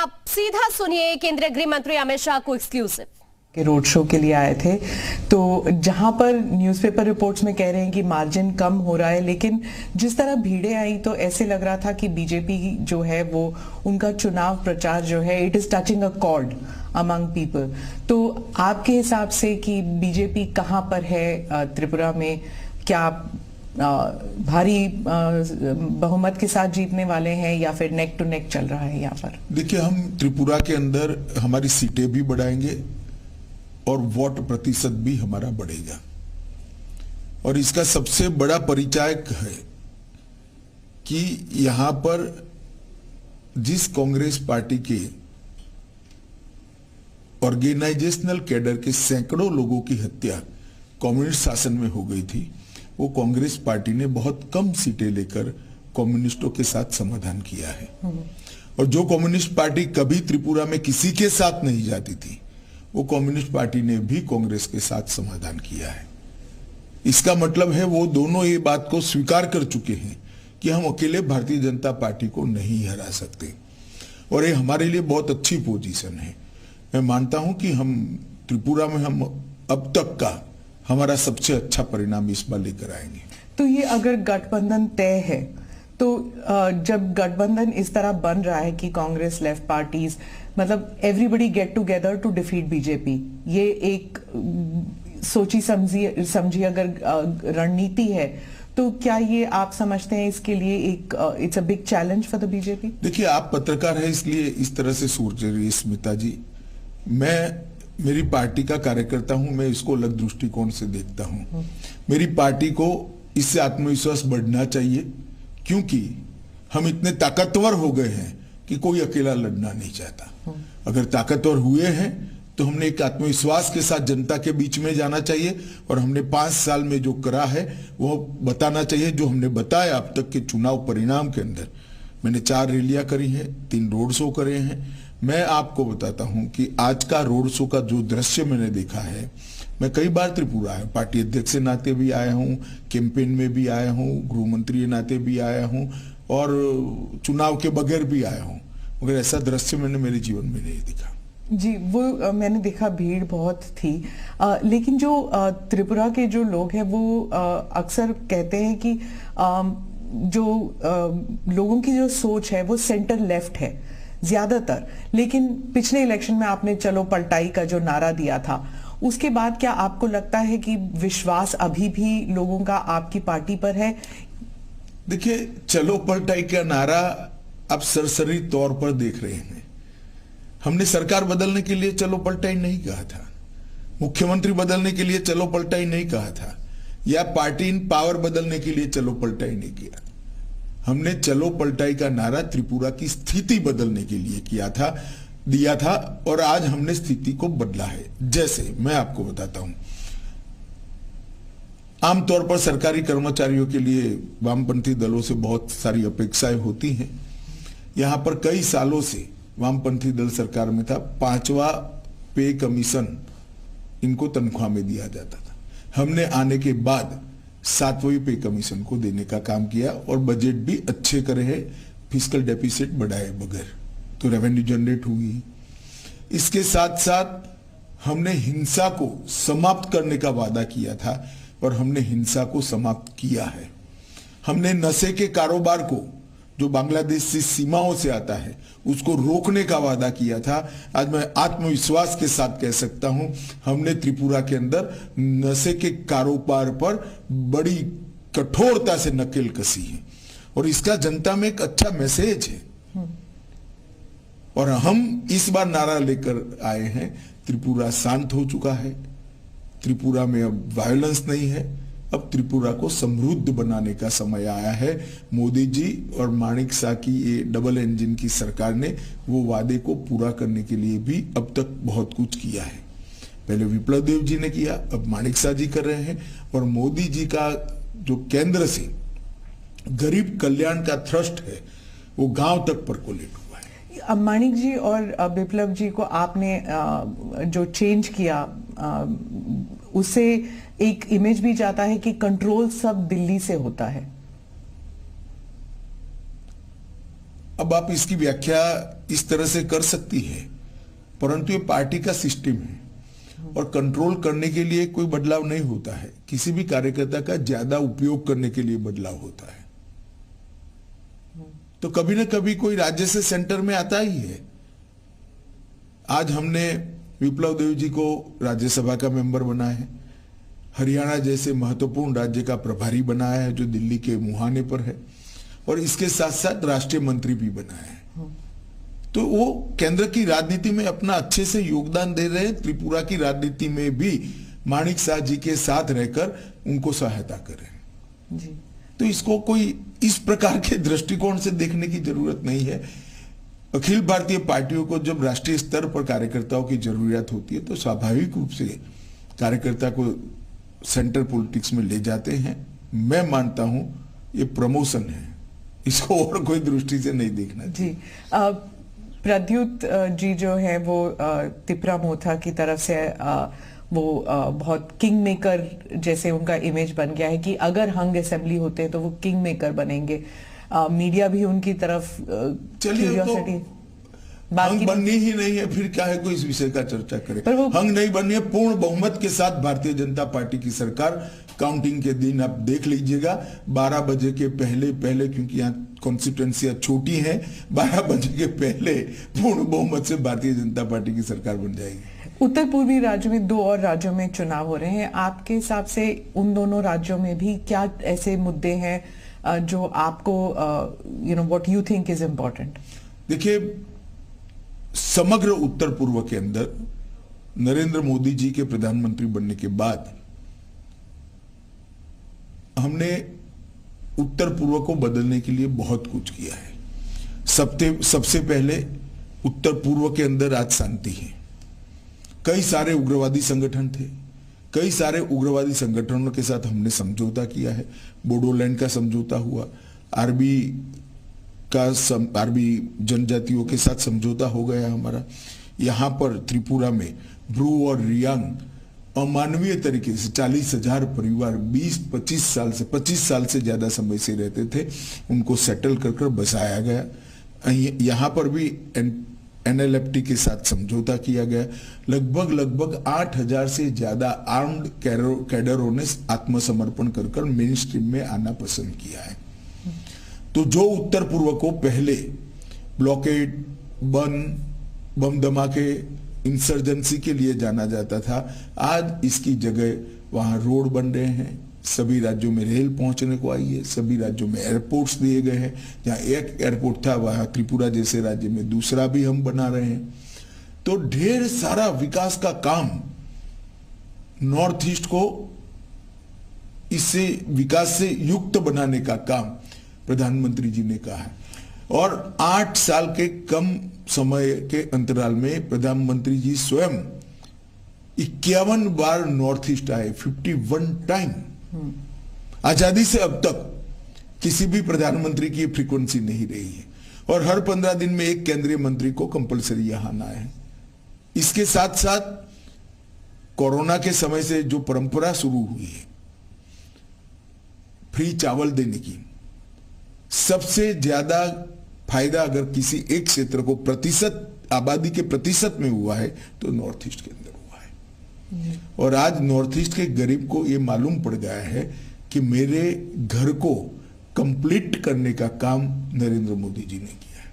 आप सीधा सुनिए केंद्रीय गृह मंत्री अमित शाह को एक्सक्लूसिव के रोड शो के लिए आए थे। तो जहां पर न्यूज़पेपर रिपोर्ट्स में कह रहे हैं कि मार्जिन कम हो रहा है, लेकिन जिस तरह भीड़ें आई तो ऐसे लग रहा था कि बीजेपी जो है वो उनका चुनाव प्रचार जो है it is touching a cord among people. तो आपके हिसाब से कि बीजेपी कहां पर है त्रिपुरा में, क्या भारी बहुमत के साथ जीतने वाले हैं या फिर नेक टू नेक चल रहा है यहाँ पर? देखिए, हम त्रिपुरा के अंदर हमारी सीटें भी बढ़ाएंगे और वोट प्रतिशत भी हमारा बढ़ेगा। और इसका सबसे बड़ा परिचायक है कि यहां पर जिस कांग्रेस पार्टी के ऑर्गेनाइजेशनल कैडर के सैकड़ों लोगों की हत्या कम्युनिस्ट शासन में हो गई थी, वो कांग्रेस पार्टी ने बहुत कम सीटें लेकर कम्युनिस्टों के साथ समाधान किया है। और जो कम्युनिस्ट पार्टी कभी त्रिपुरा में किसी के साथ नहीं जाती थी, वो कम्युनिस्ट पार्टी ने भी कांग्रेस के साथ समाधान किया है। इसका मतलब है वो दोनों ये बात को स्वीकार कर चुके हैं कि हम अकेले भारतीय जनता पार्टी को नहीं हरा सकते, और ये हमारे लिए बहुत अच्छी पोजीशन है। मैं मानता हूं कि हम त्रिपुरा में हम अब तक का हमारा सबसे अच्छा परिणाम इस बार लेकर आएंगे। तो ये अगर गठबंधन तय है, तो जब गठबंधन इस तरह बन रहा है कि कांग्रेस लेफ्ट पार्टीज मतलब everybody get together to defeat BJP, ये एक सोची समझी अगर रणनीति है, तो क्या ये आप समझते हैं इसके लिए एक it's a big challenge for the BJP? देखिए, आप पत्रकार है इसलिए इस तरह से सोच रही है स्मिता जी। मैं मेरी पार्टी का कार्यकर्ता हूं, मैं इसको अलग दृष्टिकोण से देखता हूं। मेरी पार्टी को इससे आत्मविश्वास बढ़ना चाहिए, क्योंकि हम इतने ताकतवर हो गए हैं कि कोई अकेला लड़ना नहीं चाहता। अगर ताकतवर हुए हैं तो हमने एक आत्मविश्वास के साथ जनता के बीच में जाना चाहिए, और हमने 5 साल में जो करा है वो बताना चाहिए। जो हमने बताया अब तक के चुनाव परिणाम के अंदर, मैंने 4 रैलियां करी हैं, 3 रोड शो करे हैं। मैं आपको बताता हूं कि आज का रोड शो का जो दृश्य मैंने देखा है, मैं कई बार त्रिपुरा आया, पार्टी अध्यक्ष के नाते भी आया हूं, कैंपेन में भी आया हूं, गृह मंत्री के नाते भी आया हूं, और चुनाव के बगैर भी आया हूं, मगर ऐसा दृश्य मैंने मेरे जीवन में नहीं देखा। जी, वो मैंने देखा, भीड़ बहुत थी। लेकिन जो त्रिपुरा के जो लोग हैं वो अक्सर कहते हैं कि जो लोगों की जो सोच है वो सेंटर लेफ्ट है ज्यादातर। लेकिन पिछले इलेक्शन में आपने चलो पलटाई का जो नारा दिया था, उसके बाद क्या आपको लगता है कि विश्वास अभी भी लोगों का आपकी पार्टी पर है? देखिए, चलो पलटाई का नारा आप सरसरी तौर पर देख रहे हैं। हमने सरकार बदलने के लिए चलो पलटाई नहीं कहा था, मुख्यमंत्री बदलने के लिए चलो पलटाई नहीं कहा था, या पार्टी इन पावर बदलने के लिए चलो पलटाई नहीं किया। हमने चलो पलटाई का नारा त्रिपुरा की स्थिति बदलने के लिए दिया था, और आज हमने स्थिति को बदला है। जैसे मैं आपको बताता हूं, आमतौर पर सरकारी कर्मचारियों के लिए वामपंथी दलों से बहुत सारी अपेक्षाएं होती हैं। यहां पर कई सालों से वामपंथी दल सरकार में था, 5वां पे कमीशन इनको तनख्वाह में दिया जाता था। हमने आने के बाद 7वीं पे कमीशन को देने का काम किया, और बजट भी अच्छे करे हैं, फिस्कल डेफिसिट बढ़ाए बगैर, तो रेवेन्यू जनरेट हुई। इसके साथ साथ हमने हिंसा को समाप्त करने का वादा किया था, और हमने हिंसा को समाप्त किया है। हमने नशे के कारोबार को, जो बांग्लादेश से सीमाओं से आता है, उसको रोकने का वादा किया था। आज मैं आत्मविश्वास के साथ कह सकता हूं, हमने त्रिपुरा के अंदर नशे के कारोबार पर बड़ी कठोरता से नकेल कसी है, और इसका जनता में एक अच्छा मैसेज है। और हम इस बार नारा लेकर आए हैं, त्रिपुरा शांत हो चुका है, त्रिपुरा में अब वायलेंस नहीं है, अब त्रिपुरा को समृद्ध बनाने का समय आया है। मोदी जी और माणिक शाह की ये डबल इंजन की सरकार ने वो वादे को पूरा करने के लिए भी अब तक बहुत कुछ किया है। पहले विप्लव देव जी ने किया, अब माणिक शाह जी कर रहे हैं, और मोदी जी का जो केंद्र से गरीब कल्याण का थ्रस्ट है वो गांव तक परकोलेट हुआ है। अब माणिक जी और विप्लव जी को आपने जो चेंज किया, उससे एक इमेज भी जाता है कि कंट्रोल सब दिल्ली से होता है। अब आप इसकी व्याख्या इस तरह से कर सकती है, परंतु ये पार्टी का सिस्टम है और कंट्रोल करने के लिए कोई बदलाव नहीं होता है। किसी भी कार्यकर्ता का ज्यादा उपयोग करने के लिए बदलाव होता है। तो कभी ना कभी कोई राज्य से सेंटर में आता ही है। आज हमने विप्लव देव जी को राज्यसभा का मेंबर बनाया है, हरियाणा जैसे महत्वपूर्ण राज्य का प्रभारी बनाया है जो दिल्ली के मुहाने पर है, और इसके साथ साथ राष्ट्रीय मंत्री भी बनाया है। तो वो केंद्र की राजनीति में अपना अच्छे से योगदान दे रहे हैं। त्रिपुरा की राजनीति में भी माणिक शाह जी के साथ रहकर उनको सहायता कर रहे हैं जी। तो इसको कोई इस प्रकार के दृष्टिकोण से देखने की जरूरत नहीं है। अखिल भारतीय पार्टियों को जब राष्ट्रीय स्तर पर कार्यकर्ताओं की जरूरत होती है तो स्वाभाविक रूप से कार्यकर्ता को सेंटर पॉलिटिक्स में ले जाते हैं। मैं मानता हूं ये प्रमोशन है, इसको और कोई दृष्टि से नहीं देखना जी। प्रद्युत जी जो है वो तिपरा मोथा की तरफ से वो बहुत किंग मेकर जैसे उनका इमेज बन गया है कि अगर हंग असेंबली होते हैं तो वो किंग मेकर बनेंगे। मीडिया भी उनकी तरफ क्यूरियोसिटी हंग बननी ही नहीं है, फिर क्या है कोई इस विषय का चर्चा करे। हंग नहीं बननी है, पूर्ण बहुमत के साथ भारतीय जनता पार्टी की सरकार काउंटिंग के दिन आप देख लीजिएगा 12 बजे के पहले क्योंकि यहाँ कॉन्स्टिट्यूएंसियां छोटी हैं, 12 बजे के पहले पूर्ण बहुमत से भारतीय जनता पार्टी की सरकार बन जाएगी। उत्तर पूर्वी राज्यों में 2 और राज्यों में चुनाव हो रहे हैं। आपके हिसाब से उन दोनों राज्यों में भी क्या ऐसे मुद्दे हैं जो आपको what you think is important? देखिए, समग्र उत्तर पूर्व के अंदर नरेंद्र मोदी जी के प्रधानमंत्री बनने के बाद हमने उत्तर पूर्व को बदलने के लिए बहुत कुछ किया है। सबसे पहले उत्तर पूर्व के अंदर आज शांति है। कई सारे उग्रवादी संगठन थे, कई सारे उग्रवादी संगठनों के साथ हमने समझौता किया है। बोडोलैंड का समझौता हुआ, आरबी जनजातियों के साथ समझौता हो गया हमारा। यहां पर त्रिपुरा में ब्रू और रियांग अमानवीय तरीके से 40,000 परिवार 25 साल से ज्यादा समय से रहते थे, उनको सेटल कर बसाया गया। यहां पर भी NLFT के साथ समझौता किया गया। लगभग 8,000 से ज्यादा आर्म्ड कैडरों ने आत्मसमर्पण कर मेन स्ट्रीम में आना पसंद किया है। तो जो उत्तर पूर्व को पहले ब्लॉकेड, बम धमाके, इंसर्जेंसी के लिए जाना जाता था, आज इसकी जगह वहां रोड बन रहे हैं। सभी राज्यों में रेल पहुंचने को आई है, सभी राज्यों में एयरपोर्ट्स दिए गए हैं। जहां एक एयरपोर्ट था वहां त्रिपुरा जैसे राज्य में दूसरा भी हम बना रहे हैं। तो ढेर सारा विकास का काम नॉर्थ ईस्ट को इससे विकास से युक्त बनाने का काम प्रधानमंत्री जी ने कहा है। और 8 साल के कम समय के अंतराल में प्रधानमंत्री जी स्वयं 51 बार नॉर्थ ईस्ट आए, 51 टाइम। आजादी से अब तक किसी भी प्रधानमंत्री की फ्रीक्वेंसी नहीं रही है, और हर 15 दिन में एक केंद्रीय मंत्री को कंपलसरी यहां आना है। इसके साथ साथ कोरोना के समय से जो परंपरा शुरू हुई है फ्री चावल देने की, सबसे ज्यादा फायदा अगर किसी एक क्षेत्र को आबादी के प्रतिशत में हुआ है तो नॉर्थ ईस्ट के अंदर हुआ है। और आज नॉर्थ ईस्ट के गरीब को यह मालूम पड़ गया है कि मेरे घर को कंप्लीट करने का काम नरेंद्र मोदी जी ने किया है।